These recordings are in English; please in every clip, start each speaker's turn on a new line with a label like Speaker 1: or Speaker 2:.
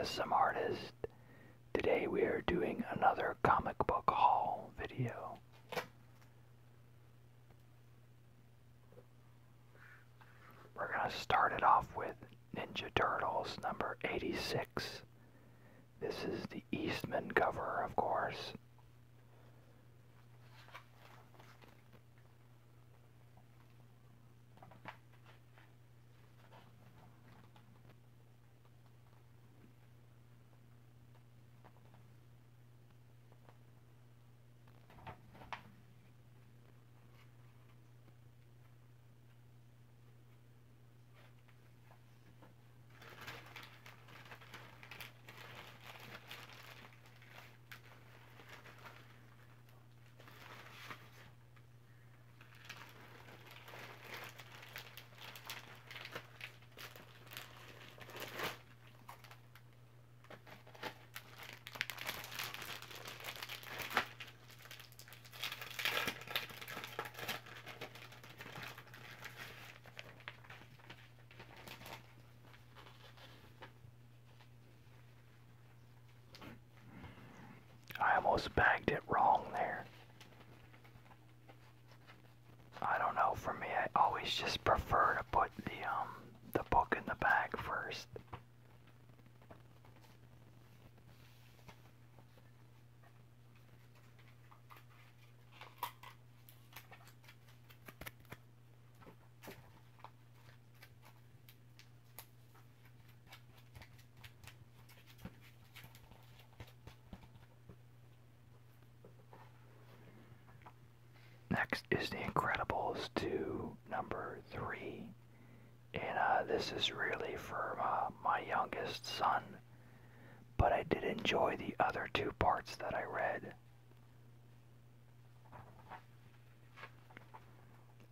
Speaker 1: ASM Artist. Today we are doing another comic book haul video. We're going to start it off with Ninja Turtles number 86. This is the Eastman cover, of course. I almost bagged it wrong there. I don't know, for me I always just prefer to put the book in the bag first. Next is The Incredibles 2, number 3. And this is really for my youngest son. But I did enjoy the other two parts that I read.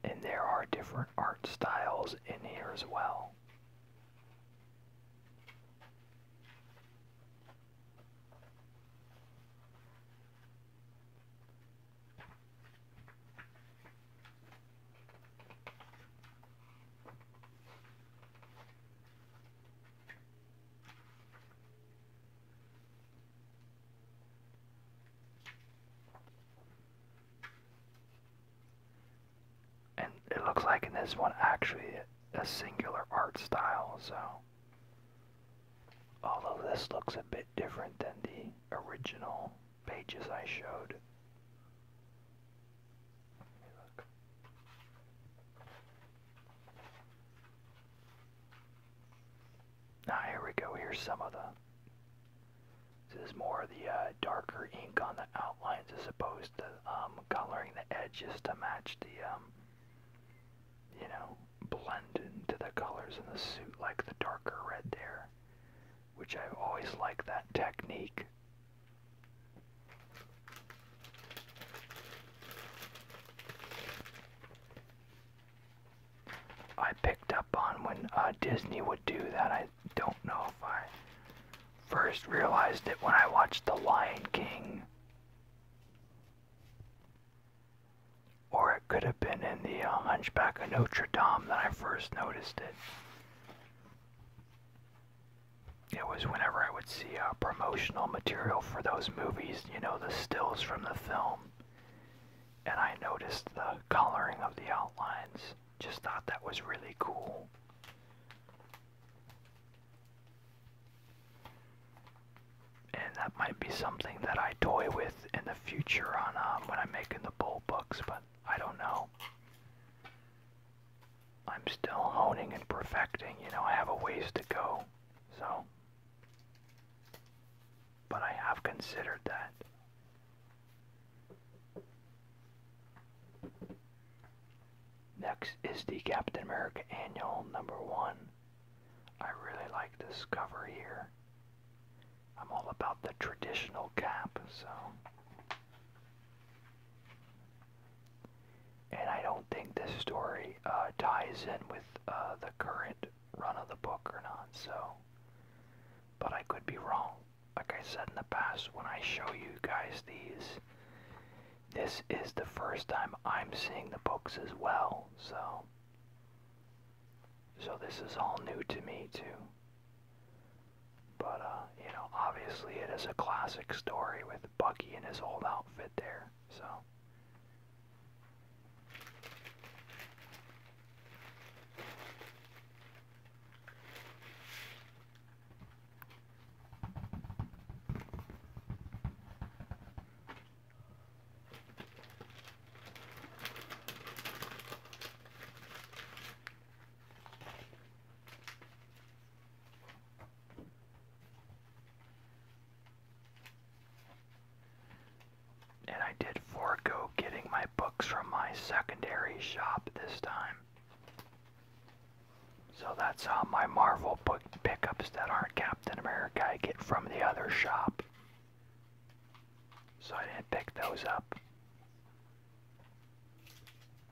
Speaker 1: And there are different art styles in here as well. And it looks like in this one actually a singular art style, so although this looks a bit different than the original pages I showed. Look. Now here we go, here's some of the, this is more of the darker ink on the outlines as opposed to coloring the edges to match the you know, blend into the colors in the suit, like the darker red there, which I've always liked that technique. I picked up on when Disney would do that. I don't know if I first realized it when I watched The Lion King, or it could have been in the Hunchback of Notre Dame that I first noticed it. It was whenever I would see promotional material for those movies, you know, the stills from the film, and I noticed the coloring of the outlines. Just thought that was really cool. And that might be something that I toy with in the future on when I'm making the Bull books, but I don't know. I'm still honing and perfecting, you know, I have a ways to go, so. But I have considered that. Next is the Captain America Annual number 1. I really like this cover here. I'm all about the traditional cap, so. And I don't think this story ties in with the current run of the book or not, so. But I could be wrong. Like I said in the past, when I show you guys these, this is the first time I'm seeing the books as well, so. So this is all new to me too. But, you obviously it is a classic story with Bucky in his old outfit there, so. And I did forego getting my books from my secondary shop this time. So that's my Marvel book pickups that aren't Captain America I get from the other shop. So I didn't pick those up.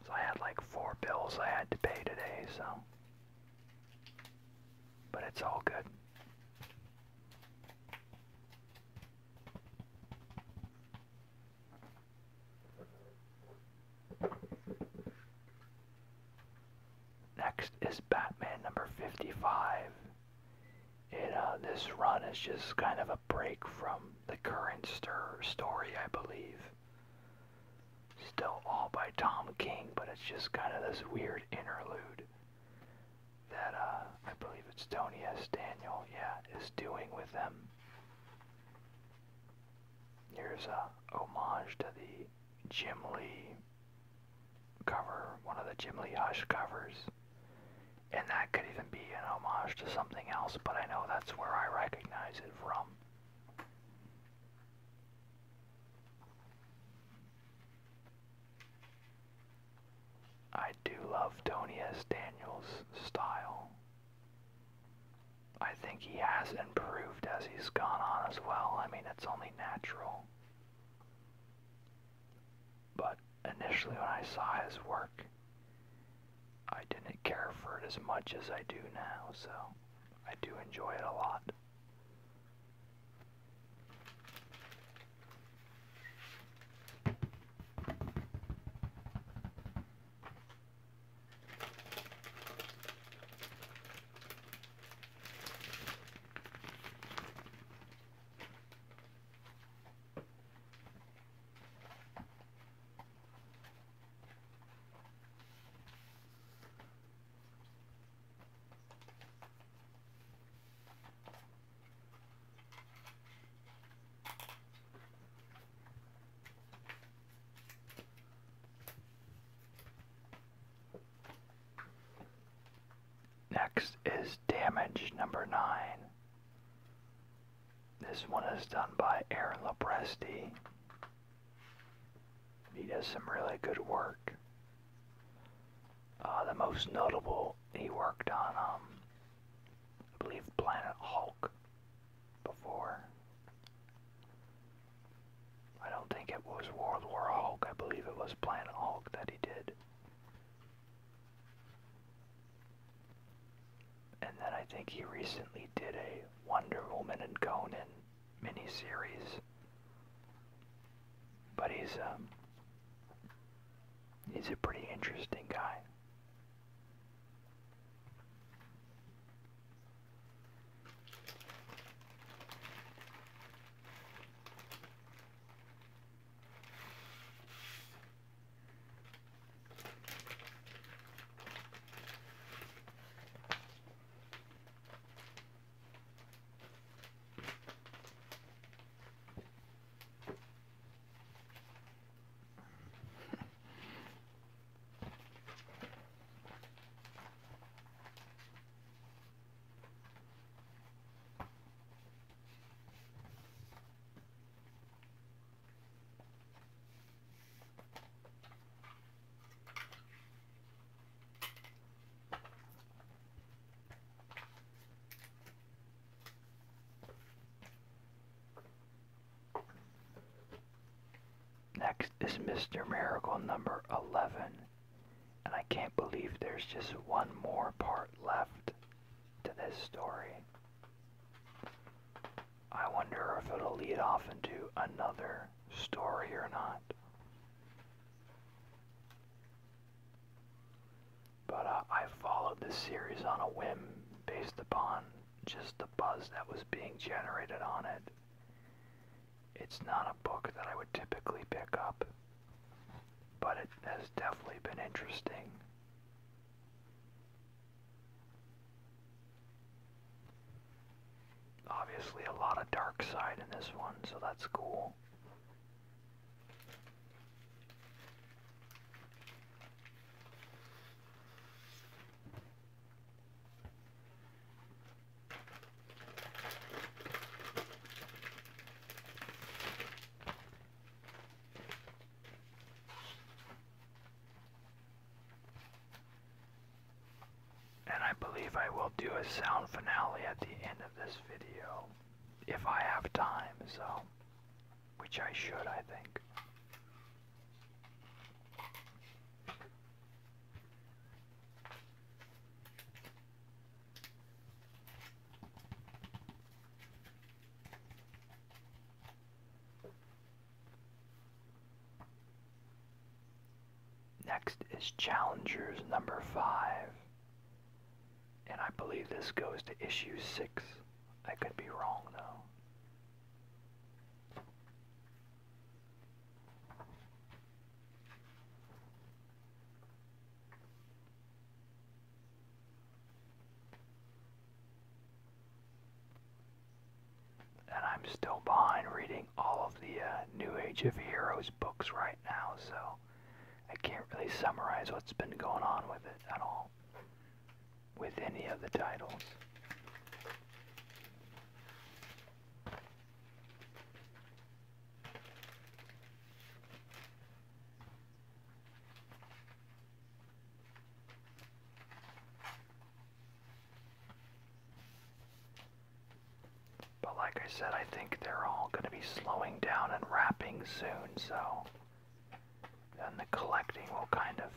Speaker 1: So I had like 4 bills I had to pay today, so. But it's all good. Next is Batman number 55. This run is just kind of a break from the current story, I believe. Still all by Tom King, but it's just kind of this weird interlude that I believe it's Tony S. Daniel, is doing with them. Here's a homage to the Jim Lee cover, one of the Jim Lee Hush covers. And that could even be an homage to something else, but I know that's where I recognize it from. I do love Tony S. Daniels' style. I think he has improved as he's gone on as well. I mean, it's only natural. But initially when I saw his work, I didn't care for it as much as I do now, so I do enjoy it a lot. Next is Damage number 9. This one is done by Aaron Lopresti. He does some really good work. The most notable, he worked on, I believe, Planet Hulk before. I don't think it was World War Hulk. I believe it was Planet Hulk that he did. And then I think he recently did a Wonder Woman and Conan miniseries. But he's a pretty interesting guy. Next is Mr. Miracle number 11, and I can't believe there's just one more part left to this story. I wonder if it'll lead off into another story or not. But I followed this series on a whim based upon just the buzz that was being generated on it. It's not a book that I would typically pick up, but it has definitely been interesting. Obviously a lot of dark side in this one, so that's cool. And I believe I will do a sound finale at the end of this video, if I have time, so, which I should, I think. Next is Challengers number 5. And I believe this goes to issue 6. I could be wrong though. And I'm still behind reading all of the New Age of Heroes books right now, so I can't really summarize what's been going on with it at all, with any of the titles. But like I said, I think they're all going to be slowing down and wrapping soon, so then the collecting will kind of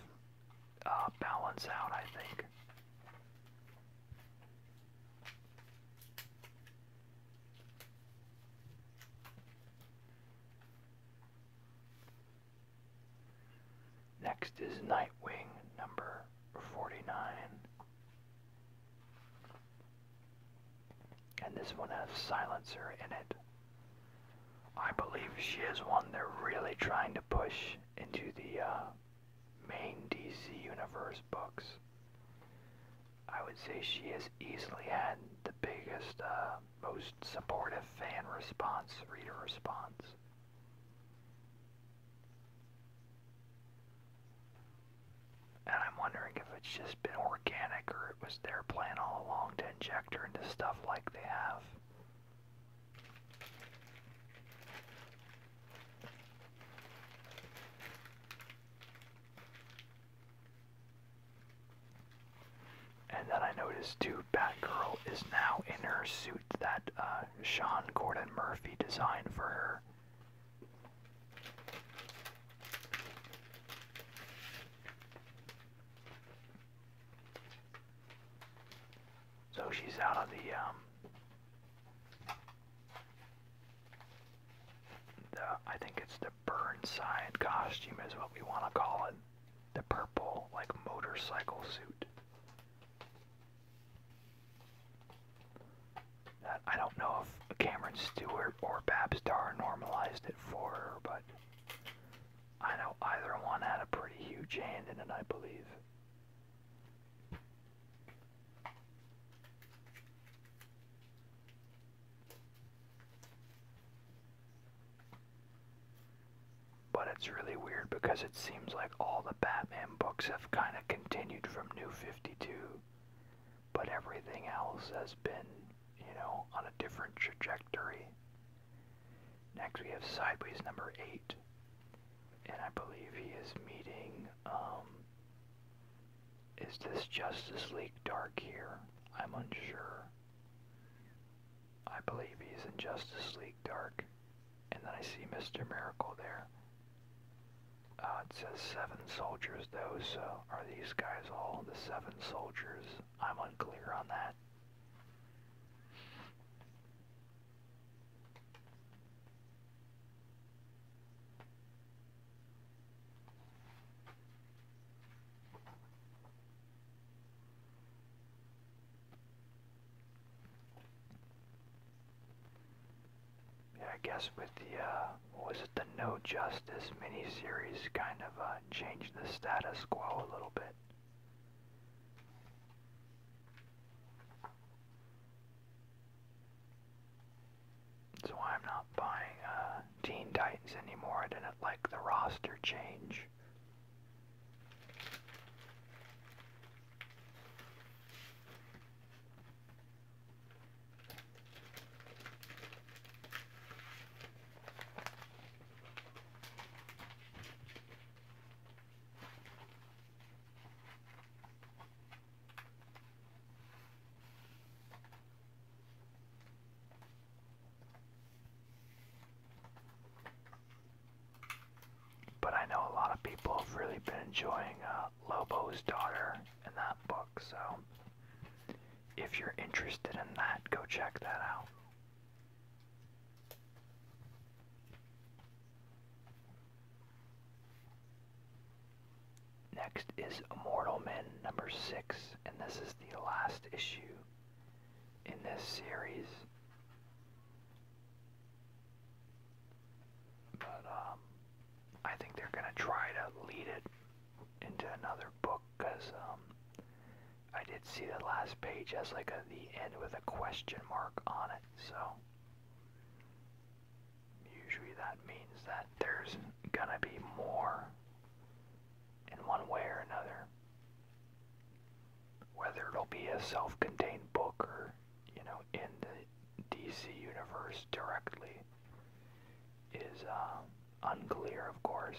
Speaker 1: balance out, I think. Next is Nightwing number 49. And this one has Silencer in it. I believe she is one they're really trying to push into the main DC Universe books. I would say she has easily had the biggest, most supportive fan response, reader response. And I'm wondering if it's just been organic or it was their plan all along to inject her into stuff like they have. And then I noticed too, Batgirl is now in her suit that Sean Gordon Murphy designed for her. So she's out of the I think it's the Burnside costume is what we want to call it. The purple, like, motorcycle suit. That, I don't know if Cameron Stewart or Babstar normalized it for her, but I know either one had a pretty huge hand in it, I believe. But it's really weird because it seems like all the Batman books have kind of continued from New 52, but everything else has been, you know, on a different trajectory. Next we have Sideways number 8, and I believe he is meeting, is this Justice League Dark here? I'm unsure. I believe he's in Justice League Dark, and then I see Mr. Miracle there. It says 7 soldiers though, so are these guys all the 7 soldiers? I'm unclear on that. Yeah, I guess with the, what was it, the No Justice miniseries kind of changed the status quo a little bit. So I'm not buying Teen Titans anymore. I didn't like the roster change. But I know a lot of people have really been enjoying Lobo's Daughter in that book, so if you're interested in that, go check that out. Next is Immortal Men number 6, and this is the last issue in this series. But I think they're gonna try to lead it into another book, because I did see the last page as like the end with a question mark on it, so usually that means that there's gonna be more in one way or another. Whether it'll be a self-contained book or, you know, in the DC universe directly is unclear, of course.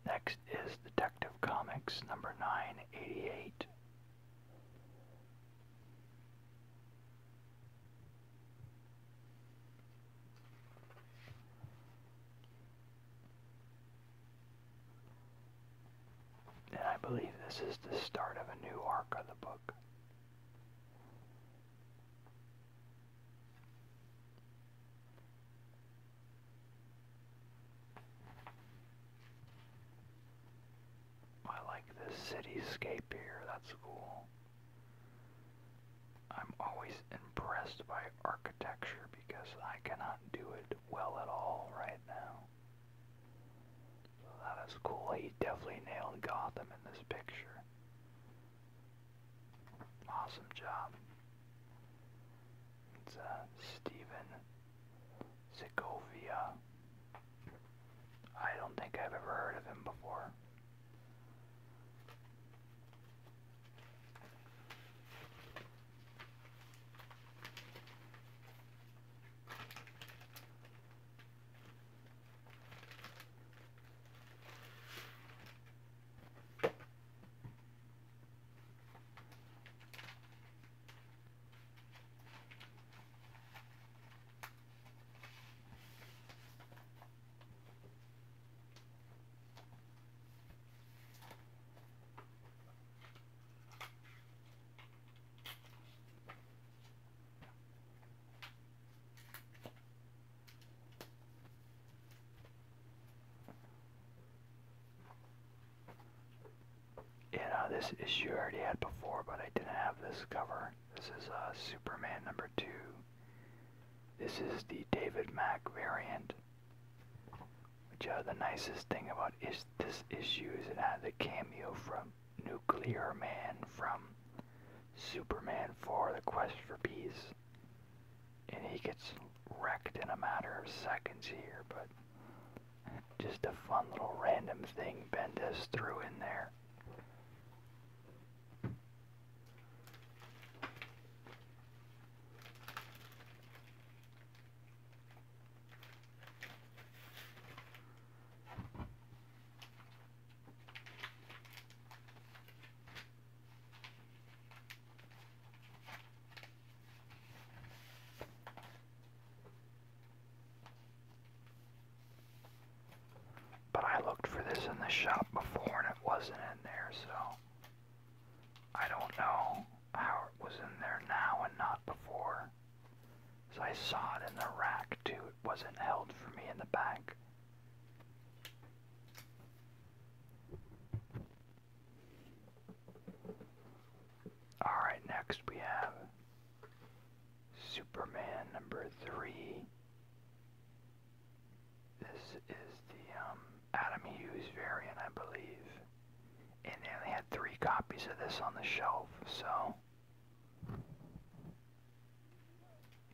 Speaker 1: Next is Detective Comics number 988. And I believe this is the start of a new arc of the book. I like this cityscape here, that's cool. I'm always impressed by architecture because I cannot do it well at all right now. So that is cool. He definitely nailed Gotham in this picture. Awesome job. It's Steven Segovia. I don't think I've ever heard of him before. This issue I already had before, but I didn't have this cover. This is Superman number 2. This is the David Mack variant. Which the nicest thing about this issue is it had the cameo from Nuclear Man from Superman 4: The Quest for Peace. And he gets wrecked in a matter for seconds here, but just a fun little random thing Bendis threw in there. But I looked for this in the shop before and it wasn't in there, so I don't know how it was in there now and not before. So I saw it in the rack too, it wasn't held for me in the back. Alright, next we have Superman number 3. This is the Adam Hughes variant, I believe. And they only had 3 copies of this on the shelf, so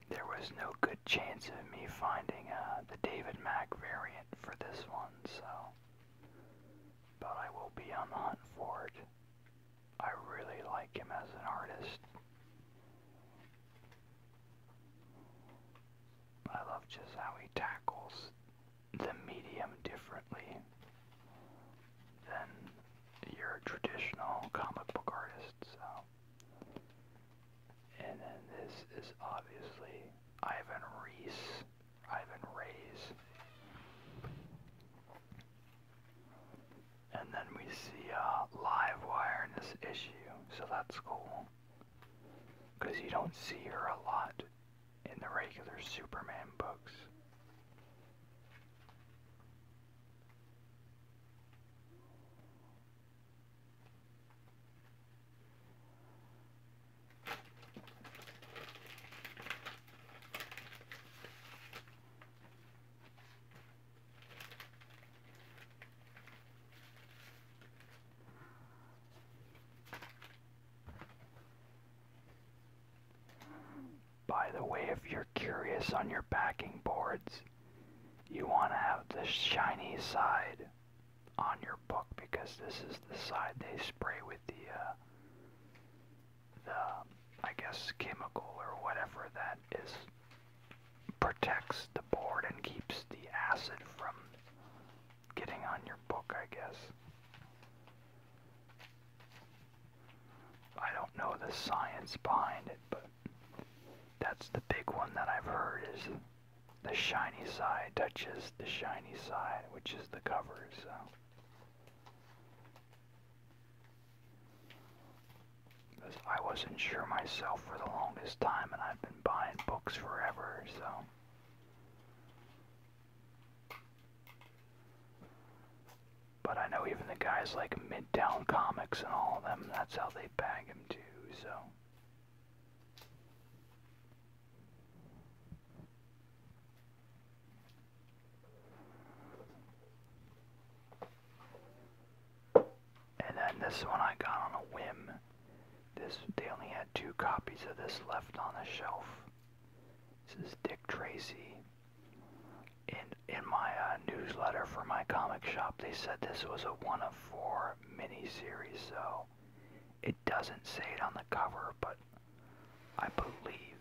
Speaker 1: there was no good chance of me finding the David Mack variant for this one, so. But I will be on the hunt for it. I really like him as an artist. I love just how he tackles the medium differently than your traditional comic book artist, so. And then this is obviously Ivan Reis. And then we see Livewire in this issue, so that's cool. Because you don't see her a lot in the regular Superman books. By the way, if you're curious on your backing boards, you want to have the shiny side on your book because this is the side they spray with the I guess chemical or whatever that is protects the board and keeps the acid from getting on your book, I guess. I don't know the science behind it, but that's the big one that I've heard is the shiny side touches the shiny side, which is the cover, so. Because I wasn't sure myself for the longest time, and I've been buying books forever, so. But I know even the guys like Midtown Comics and all of them, that's how they bag them too, so. And then this one I got on a whim. They only had 2 copies of this left on the shelf. This is Dick Tracy. In my newsletter for my comic shop, they said this was a 1 of 4 miniseries, so it doesn't say it on the cover, but I believe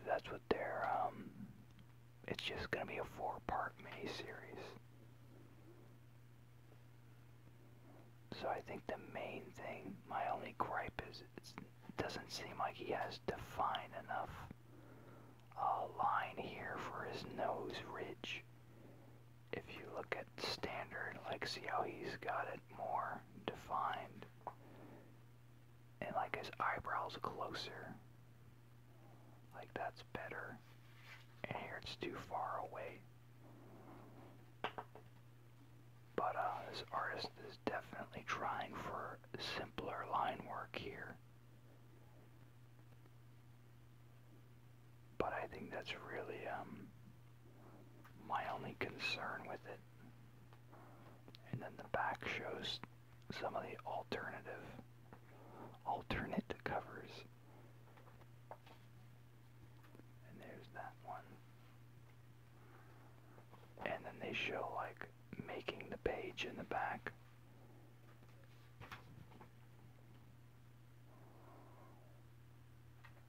Speaker 1: that's what they're, it's just gonna be a 4-part miniseries. So I think the main thing, my only gripe is it doesn't seem like he has defined enough line here for his nose ridge. If you look at standard, like see how he's got it more defined. And like his eyebrows closer. Like that's better. And here it's too far away. But this artist is definitely trying for simpler line work here. But I think that's really my only concern with it. And then the back shows some of the alternate covers. show like making the page in the back.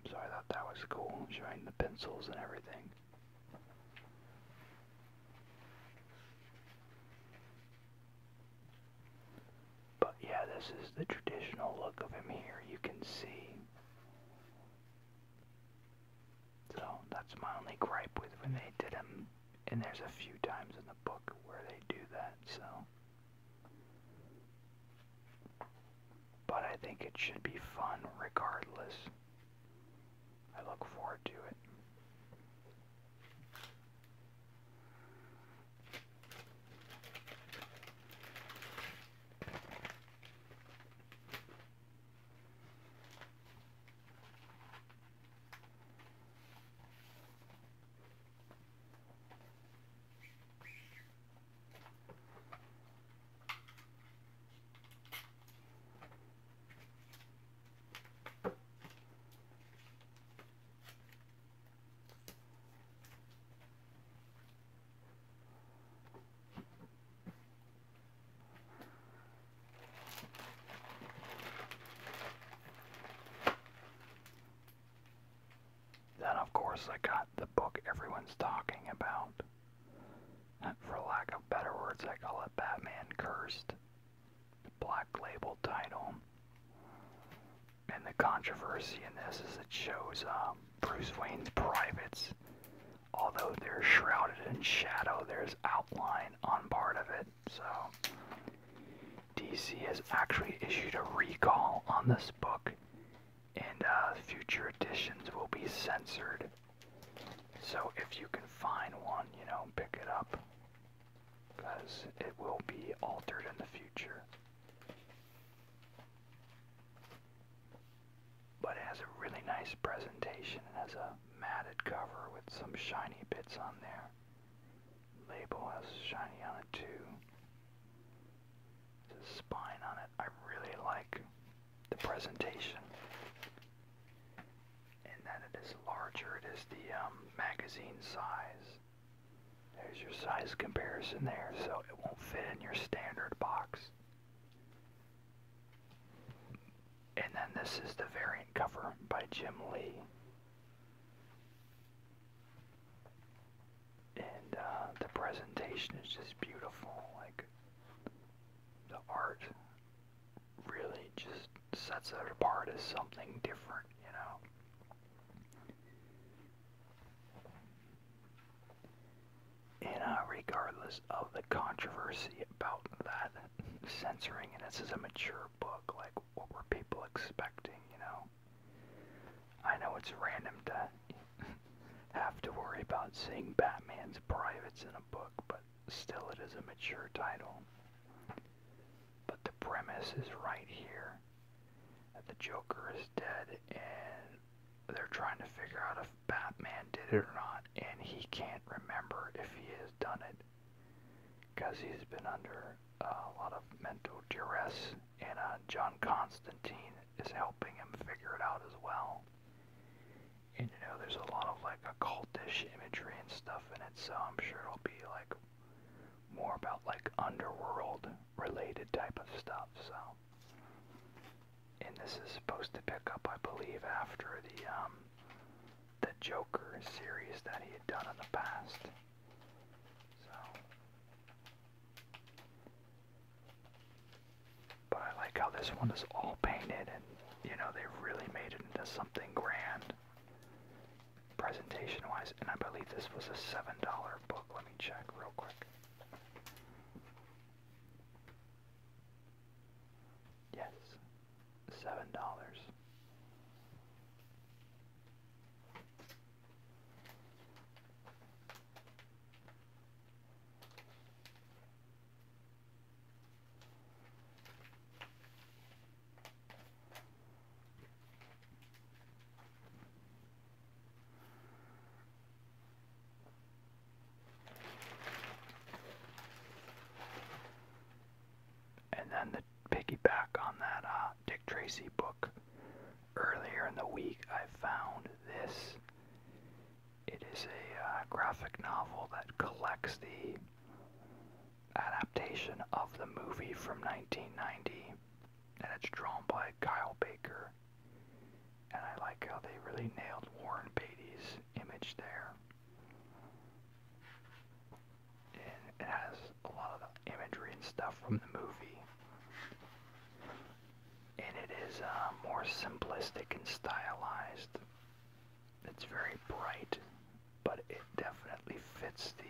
Speaker 1: So I thought that was cool, showing the pencils and everything. But yeah, this is the traditional look of him here, you can see. So that's my only gripe with when they did him, and there's a few times in the book where they do that, so. But I think it should be fun regardless. I look forward to it. Then, of course, I got the book everyone's talking about. For lack of better words, I call it Batman Cursed. The Black Label title. And the controversy in this is it shows Bruce Wayne's privates. Although they're shrouded in shadow, there's outline on part of it. So, DC has actually issued a recall on this book. And future editions will be censored. So if you can find one, you know, pick it up. Because it will be altered in the future. But it has a really nice presentation. It has a matted cover with some shiny bits on there. Label has shiny on it too. There's a spine on it. I really like the presentation. And then it is larger. It is the magazine size. There's your size comparison there, so it won't fit in your standard box. And then this is the variant cover by Jim Lee. And the presentation is just beautiful. Like, the art really just sets it apart as something different, you know. And regardless of the controversy about that censoring, and this is a mature book, like what were people expecting, you know? I know it's random to have to worry about seeing Batman's privates in a book, but still it is a mature title. But the premise is right here, that the Joker is dead, and they're trying to figure out if Batman did it or not, and he can't remember if he has done it, because he's been under a lot of mental duress, and John Constantine is helping him figure it out as well. And you know, there's a lot of like occultish imagery and stuff in it, so I'm sure it'll be like more about like underworld related type of stuff. So, and this is supposed to pick up, I believe, after the Joker series that he had done in the past. So, but I like how this one is all painted, and you know, they've really made it into something grand presentation wise, and I believe this was a $7 book. Let me check real quick. Yes, $7. And then the piggyback on that Dick Tracy book, earlier in the week I found this. It is a graphic novel that collects the adaptation of the movie from 1990, and it's drawn by Kyle Baker. And I like how they really nailed Warren Beatty's image there. And it has a lot of the imagery and stuff from the movie. And it is more simplistic and stylized. It's very bright, but it definitely fits the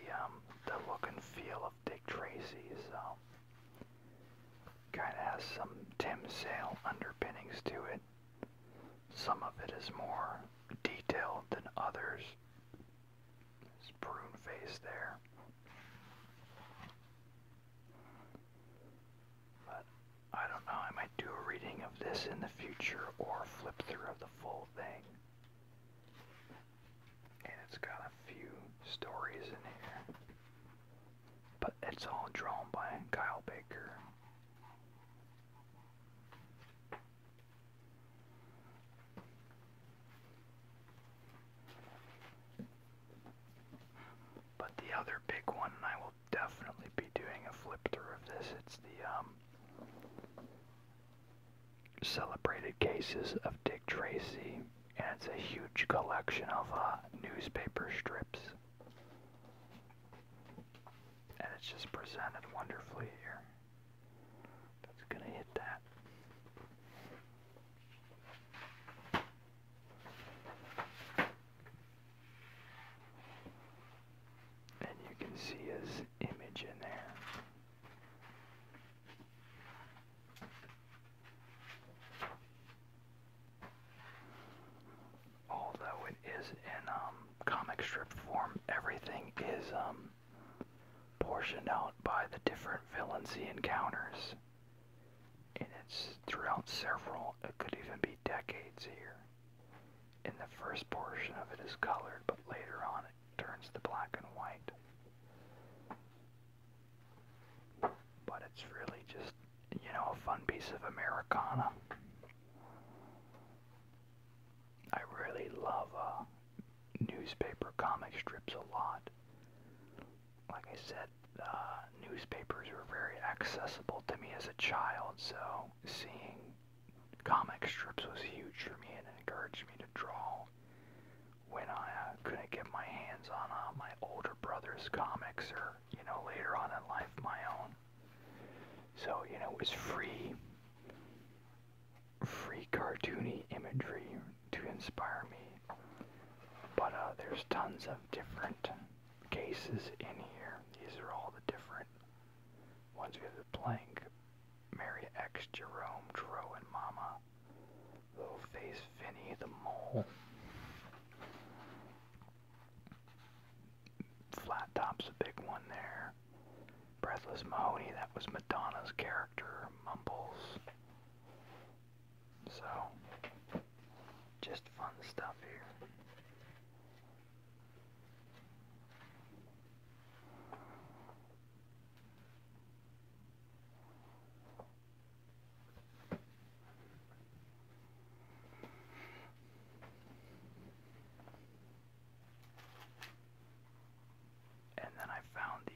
Speaker 1: look and feel of Dick Tracy. So, kind of has some Tim Sale underpinnings to it. Some of it is more detailed than others. This prune face there. But I don't know, I might do a reading of this in the future or a flip through of the full thing. And it's got a few stories in here. But it's all drawn by Kyle Baker. But the other big one, and I will definitely be doing a flip through of this, it's the Celebrated Cases of Dick Tracy, and it's a huge collection of newspaper strips. And it's just presented wonderfully here. That's gonna hit that. And you can see his image in there. Although it is in comic strip form, everything is portioned out by the different villains he encounters. And it's throughout several, it could even be decades here. In the first portion of it is colored, but later on it turns to black and white. But it's really just, you know, a fun piece of Americana. I really love newspaper comic strips a lot. Like I said, newspapers were very accessible to me as a child, so seeing comic strips was huge for me and it encouraged me to draw when I couldn't get my hands on my older brother's comics or, you know, later on in life my own. So, you know, it was free cartoony imagery to inspire me. But there's tons of different cases in here. These are all the different ones. We have the Plank, Mary X, Jerome, Dro, and Mama. Little Face, Vinny, the Mole. Flat Top's a big one there. Breathless Mahoney, that was Madonna's character. Mumbles. So, just fun stuff here. And then I found the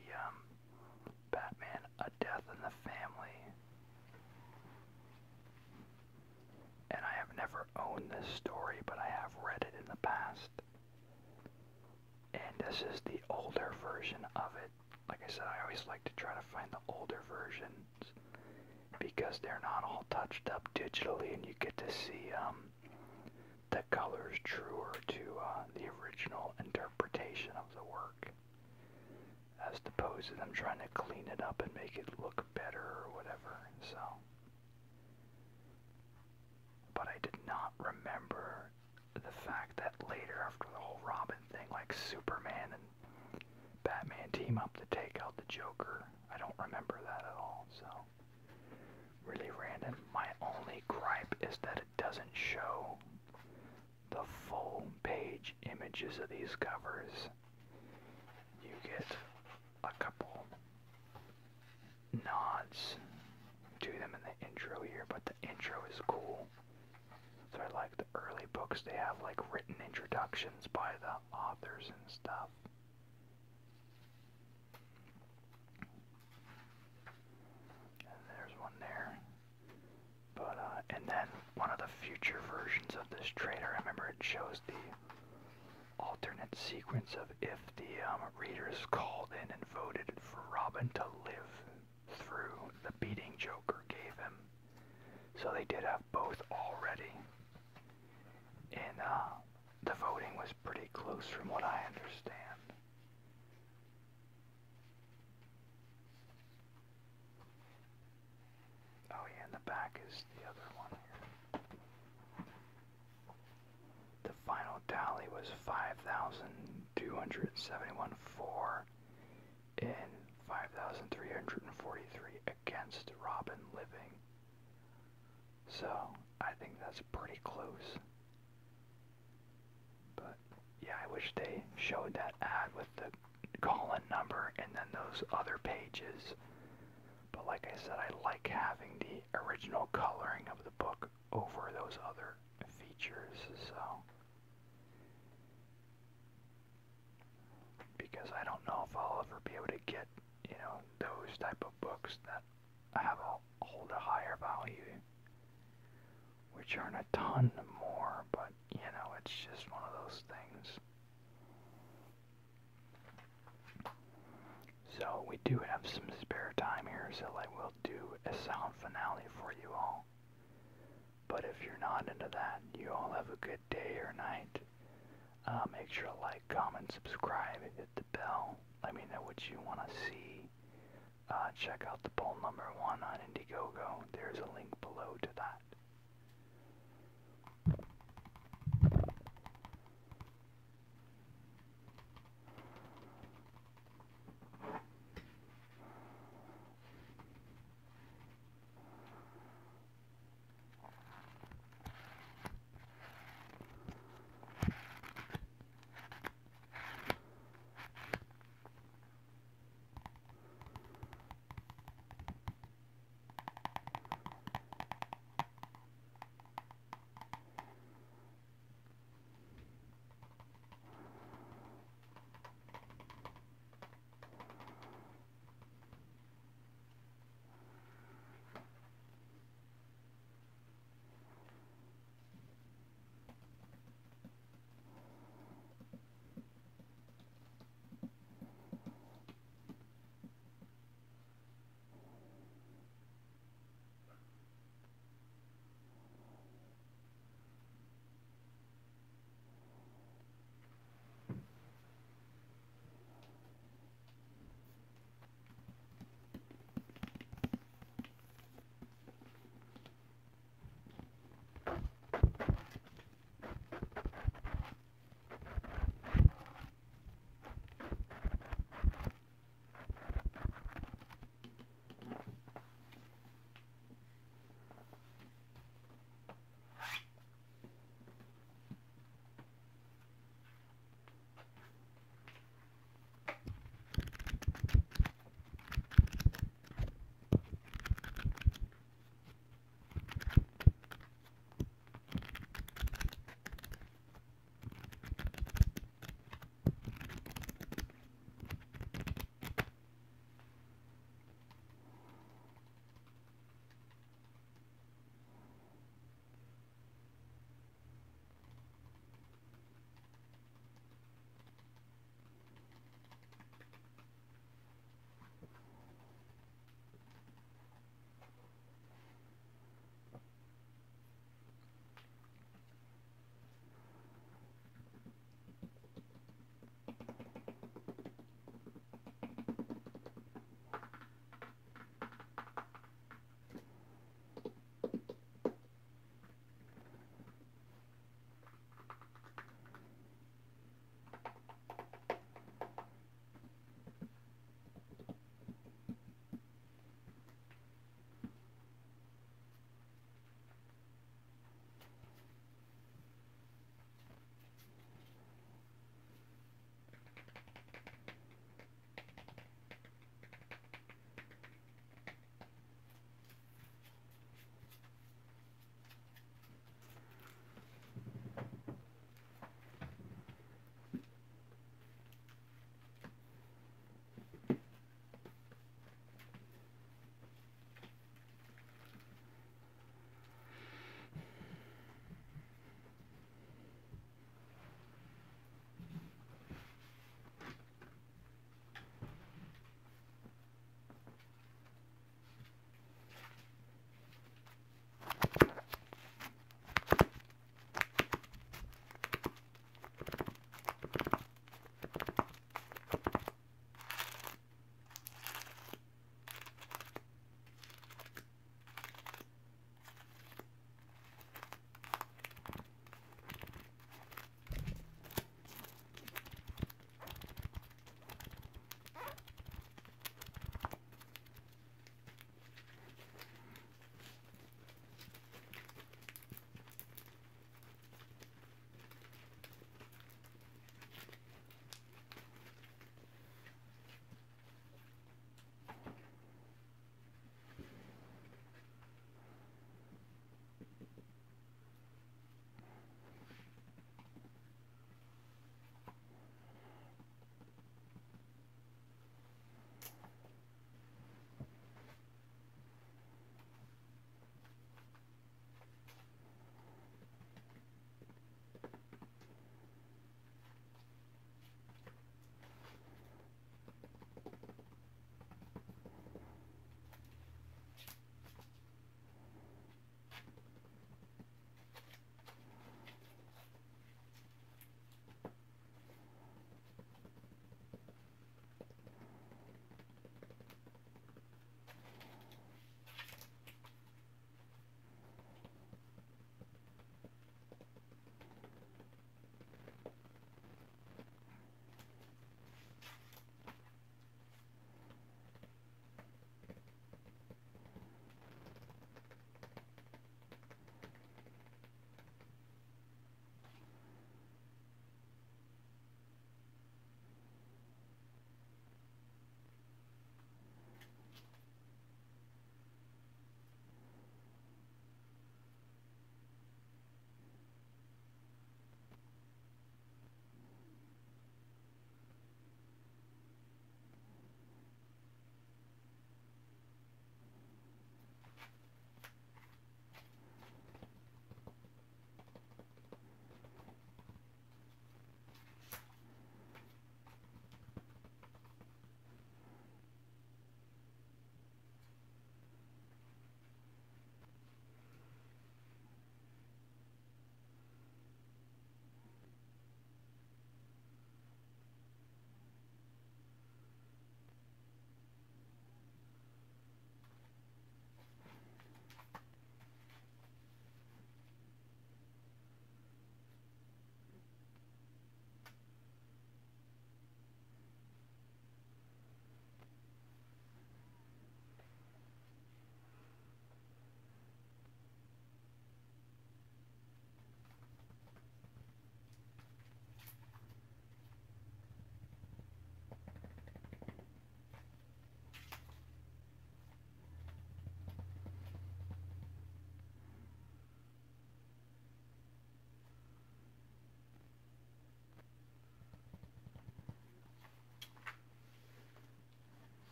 Speaker 1: Batman, A Death in the Family. And I have never owned this story, but I have read it in the past. And this is the older version of it. Like I said, I always like to try to find the older versions because they're not all touched up digitally and you get to see the colors truer to the original interpretation of the work, as opposed to them trying to clean it up and make it look better or whatever. So, but I did not remember the fact that later, after the whole Robin thing, like Superman and Batman team up to take out the Joker. I don't remember that at all, so really random. My only gripe is that it doesn't show the full page images of these covers. You get a couple nods to them in the intro here, but the intro is cool. So I like the early books. They have like written introductions by the authors and stuff. future versions of this trailer. I remember it shows the alternate sequence of if the readers called in and voted for Robin to live through the beating Joker gave him. So they did have both already. And the voting was pretty close from what I understand. Oh yeah, and the back is the other one here. The final tally was 5,271 for and 5,343 against Robin living. So I think that's pretty close. But yeah, I wish they showed that ad with the call-in number and then those other pages. But like I said, I like having the original coloring of the book over those other features, so. Because I don't know if I'll ever be able to get, you know, those type of books that hold a higher value. Which aren't a ton more, but, you know, it's just one of those things. So we do have some spare time here, so I will do a sound finale for you all. But if you're not into that, you all have a good day or night. Make sure to like, comment, subscribe, hit the bell. Let me know what you want to see. Check out the poll number 1 on Indiegogo. There's a link below to that.